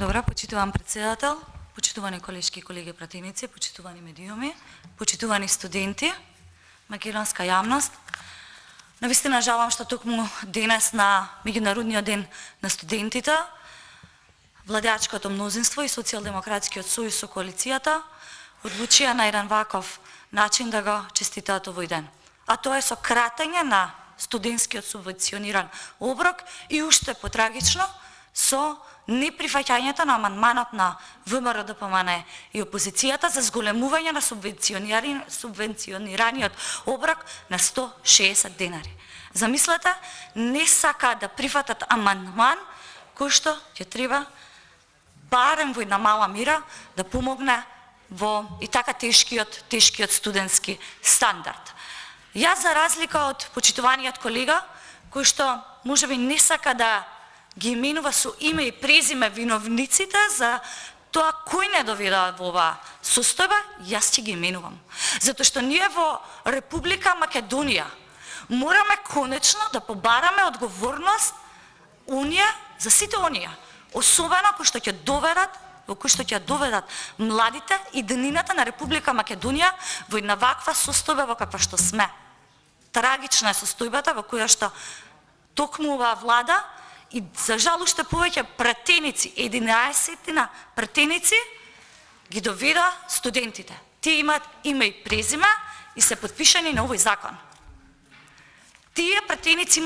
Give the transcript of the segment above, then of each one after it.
Добра, почитуван председател, почитувани колешки и колеги пратеници, почитувани медиуми, почитувани студенти, македонска јавност. Навистина жалам што токму денес на Меѓународниот ден на студентите, владеачкото мнозинство и Социјалдемократскиот сојуз со коалицијата одлучија на еден ваков начин да го честитаат овој ден. А тоа е со кратење на студентскиот субвенциониран оброк и уште потрагично со неприфаќањето на амандманот на ВМРО-ДПМН и опозицијата за зголемување на субвенционираниот оброк на 160 денари. Замислете, не сака да прифатат амандман кој што ќе треба барем во една мала мира да помогне во и така тешкиот студентски стандард. Јас за разлика од почитуваниот колега кој што можеби не сака да ги именува со име и презиме виновниците за тоа кој не доведа во оваа состојба, јас ќе ги именувам. Затоа што ние во Република Македонија мораме конечно да побараме одговорност Унија за сите оние, особено кои што ќе доведат младите и днината на Република Македонија во една ваква состојба во каква што сме. Трагична е состојбата во која што токму оваа влада и за жал уште повеќе пратеници, 11 пратеници ги доведа студентите. Тие имаат име и презиме и се потпишани на овој закон. Тие пратеници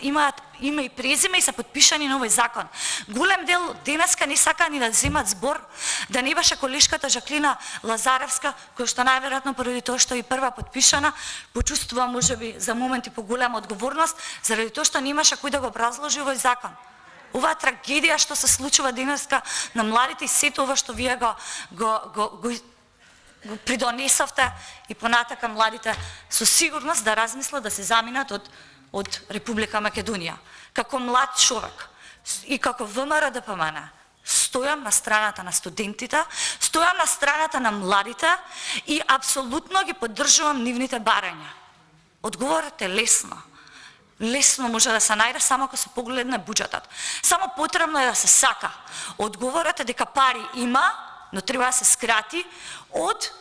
имаат име и презиме и се потпишани на овој закон. Голем дел денеска не сака ни да земат збор, да не беше колешката Жаклина Лазаревска, која што најверојатно поради тоа што и прва потпишана, почувствува можеби за моменти поголема одговорност, заради тоа што немаше кој да го образложи овој закон. Оваа трагедија што се случува денеска на младите и сето ова што вие го придонесовте и понатака младите со сигурност да размислат да се заминат од Република Македонија. Како млад човек и како ВМРО-ДПМН стојам на страната на студентите, стојам на страната на младите и апсолутно ги поддржувам нивните барања. Одговорот е лесно. Лесно може да се најде само кога се погледне буџетот. Само потребно е да се сака. Одговорот е дека пари има, но треба да се скрати од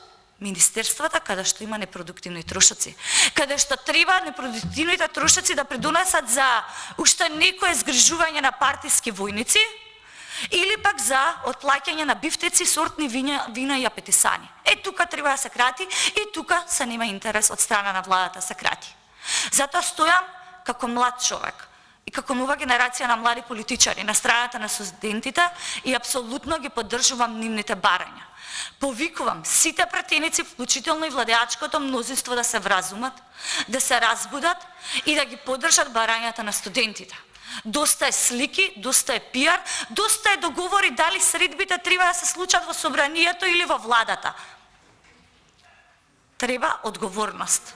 министерствата каде што има непродуктивни трошоци. Каде што треба непродуктивните трошоци да придонесат за уште некое згрижување на партиски војници или пак за отплаќање на бифтеци, сортни вина и апетисани. Тука треба да се крати и тука се нема интерес од страна на владата да се крати. Затоа стојам како млад човек и како нова генерација на млади политичари на страната на студентите и апсолутно ги поддржувам нивните барања. Повикувам сите пратеници, вклучително и владеачкото мнозинство да се вразумат, да се разбудат и да ги поддржат барањата на студентите. Доста е слики, доста е пиар, доста е договори дали средбите треба да се случат во собранието или во владата. Треба одговорност.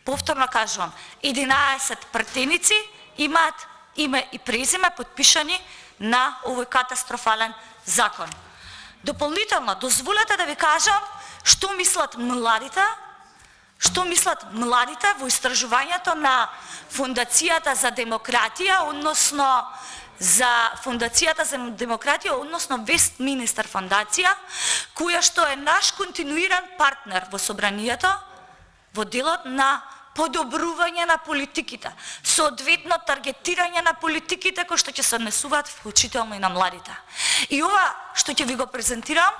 Повторно кажувам, 11 пратеници имаат име и презиме потпишани на овој катастрофален закон. Дополнително, дозволете да ви кажам што мислат младите во истражувањето на Фондацијата за демократија, односно за Фондацијата за демократија, односно Вестминистер фондација, која што е наш континуиран партнер во собранието, во делот на подобрување на политиките, соодветно таргетирање на политиките кои што ќе се однесуваат вклучително и на младите. И ова што ќе ви го презентирам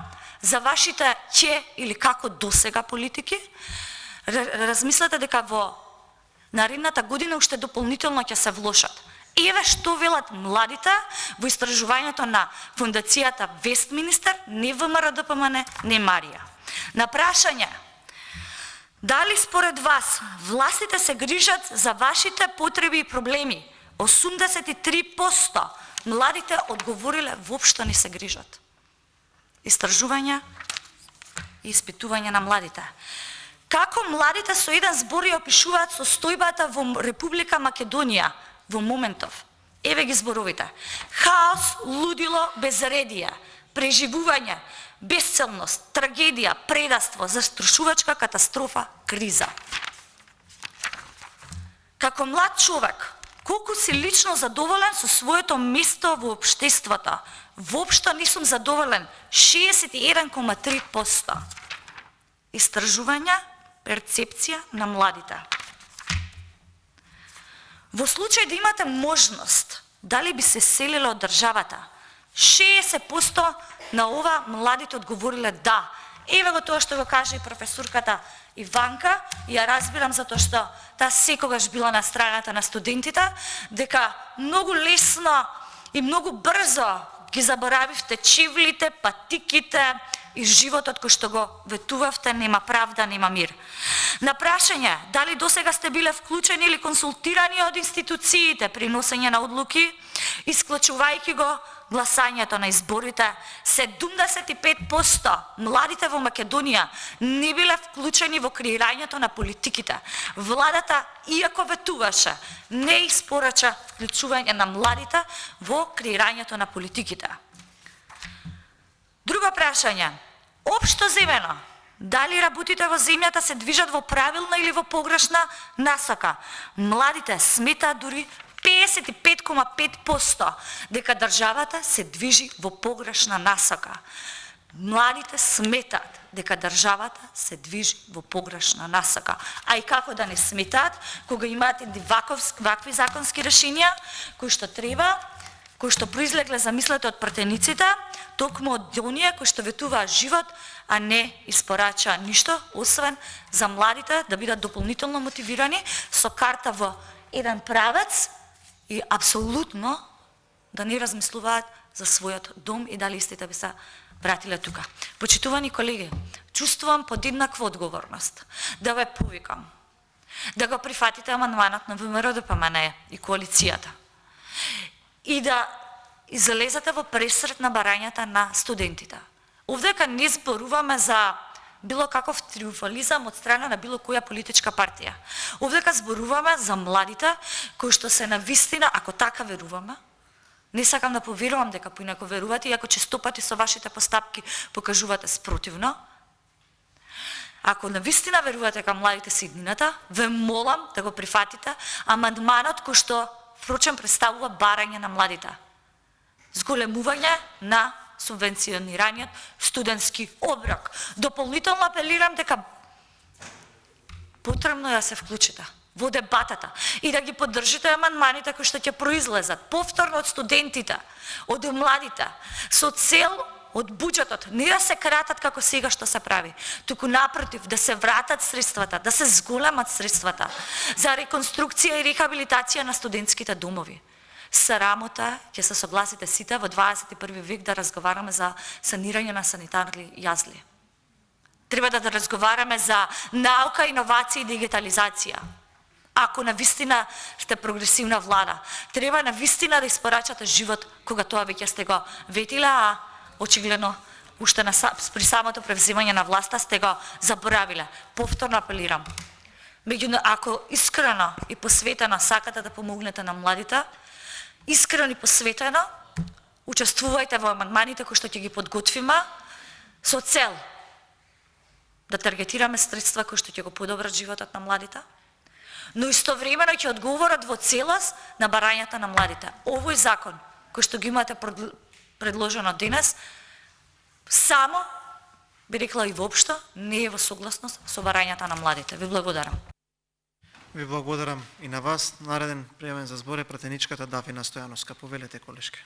за вашите или како досега политики, размислете дека во наредната година уште дополнително ќе се влошат. Еве што велат младите во истражувањето на Фондацијата Вестминистер, не ВМРО-ДПМН, не Марија. На прашање дали според вас властите се грижат за вашите потреби и проблеми? 83% младите одговориле воопшто не се грижат. Истражувања и испитување на младите. Како младите со еден збор ја опишуваат состојбата во Република Македонија во моментов? Еве ги зборовите. Хаос, лудило, безредие, преживување, безцелност, трагедија, предавство, застрашувачка катастрофа, криза. Како млад човек, Колку си лично задоволен со своето место во општеството? Воопшто не сум задоволен. 61,3%. Истражувања, перцепција на младите. Во случај да имате можност, дали би се селиле од државата? 60% на ова младите одговориле да. Еве го тоа што го каже и професорката Иванка, и ја разбирам затоа што таа секогаш била на страната на студентите, дека многу лесно и многу брзо ги заборавивте чивлите, патиките и животот кој што го ветувавте, нема правда, нема мир. На прашање, дали досега сте биле вклучени или консултирани од институциите при носење на одлуки, исклучувајќи го гласањето на изборите, 75% младите во Македонија не биле вклучени во креирањето на политиките. Владата, иако ветуваше, не испорача вклучување на младите во креирањето на политиките. Друго прашање, општо земено, дали работите во земјата се движат во правилна или во погрешна насока? Младите сметаат дури 55,5% дека државата се движи во погрешна насока. Младите сметаат дека државата се движи во погрешна насока. А и како да не сметаат, кога имаат вакви законски решенија, кои што треба, кои што произлегле замислете од пратениците, токму од оние кои што ветуваат живот, а не испорача ништо, освен за младите да бидат дополнително мотивирани со карта во еден правец и апсолутно да не размислуваат за својот дом и дали истите би се вратиле тука. Почитувани колеги, чувствувам подеднаква одговорност да ве повикам, да го прифатите амандманот на ВМРО-ДПМНЕ и коалицијата и да излезете во пресрет на барањата на студентите. Овдека не зборуваме за било каков триумфализам од страна на било која политичка партија. Овдека зборуваме за младите кои што се навистина, ако така веруваме, не сакам да поверувам дека поинако верувате, иако честопати со вашите постапки покажувате спротивно. Ако навистина верувате кај младите се иднината, ве молам да го прифатите амандманот кој што впрочем представува барање на младите. Зголемување на субвенционираниот студентски оброк. Дополнително апелирам дека потребно е да се вклучите во дебатата и да ги поддржите амандманите кои што ќе произлезат повторно од студентите, од младите, со цел од буџетот не да се кратат како сега што се прави, туку напротив да се вратат средствата, да се зголемат средствата за реконструкција и рехабилитација на студентските домови. Срамота ќе се согласите сите во 21 век да разговараме за санирање на санитарни јазли. Треба да разговараме за наука, иновација и дигитализација. Ако навистина сте прогресивна влада, треба навистина да испорачате живот кога тоа веќе сте го ветиле, а очигледно уште при самото превземање на власта сте го заборавиле. Повторно апелирам. Меѓутоа, ако искрено и посветено сакате да помогнете на младите, искрено и посветено учествувајте во амандманите кои што ќе ги подготвиме со цел да таргетираме средства кои што ќе го подобрат животот на младите, но истовремено ќе одговорат во целост на барањата на младите. Овој закон кој што ги имате предложено денес само би рекла и воопшто не е во согласност со барањата на младите. Ви благодарам. Ви благодарам и на вас. Нареден пријавен за збор е пратеничката Дафина Стојановска. Повелете, колешке.